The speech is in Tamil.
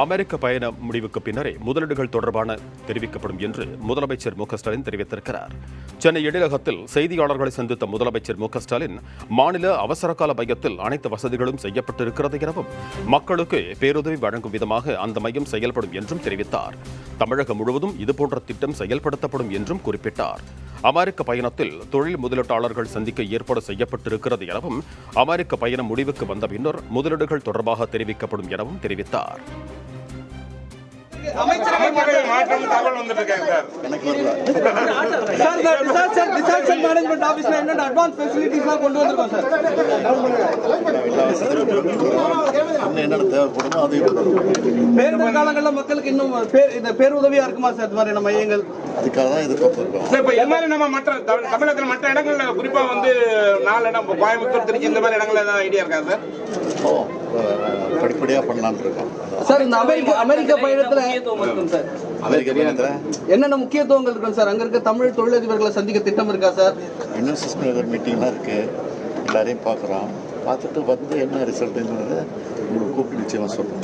அமெரிக்க பயண முடிவுக்கு பின்னரே முதலீடுகள் தொடர்பான தெரிவிக்கப்படும் என்று முதலமைச்சர் மு.க.ஸ்டாலின் தெரிவித்திருக்கிறார். சென்னை எழிலகத்தில் செய்தியாளர்களை சந்தித்த முதலமைச்சர் மு.க.ஸ்டாலின் மாநில அவசரகால மையத்தில் அனைத்து வசதிகளும் செய்யப்பட்டிருக்கிறது எனவும் மக்களுக்கு பேருதவி வழங்கும் விதமாக அந்த மையம் செயல்படும் என்றும் தெரிவித்தார். தமிழகம் முழுவதும் இதுபோன்ற திட்டம் செயல்படுத்தப்படும் என்றும் குறிப்பிட்டார். அமெரிக்க பயணத்தில் தொழில் முதலீட்டாளர்கள் சந்திக்க ஏற்பாடு செய்யப்பட்டிருக்கிறது எனவும் அமெரிக்க பயணம் முடிவுக்கு வந்த பின்னர் முதலீடுகள் தொடர்பாக தெரிவிக்கப்படும் எனவும் தெரிவித்தார். மக்களுக்கு இன்னும் பேருதவியா இருக்குமா சார் இந்த மாதிரி மையங்கள்? அதுக்காக தான் எதிர்பார்த்திருக்கோம். நம்ம தமிழகத்தில் மற்ற இடங்கள்ல குறிப்பா வந்து 4 இடம் கோயம்புத்தூர், திருச்சி இந்த மாதிரி இடங்கள்ல ஏதாவது ஐடியா இருக்கா சார்? படிப்படியா பண்ணலாம்னு இருக்கோம் சார். இந்த அமெரிக்க பயணத்துல என்னென்ன முக்கியத்துவங்கள் இருக்கும் சார்? அங்க இருக்க தமிழ் தொழிலதிபர்களை சந்திக்க திட்டம் இருக்கா சார்? இன்னும் மீட்டிங்லாம் இருக்கு, எல்லாரையும் பார்க்குறோம். பார்த்துட்டு வந்து என்ன ரிசல்ட்டுங்கிறத உங்களுக்கு கூப்பிட்டு நிச்சயமா சொல்றோம்.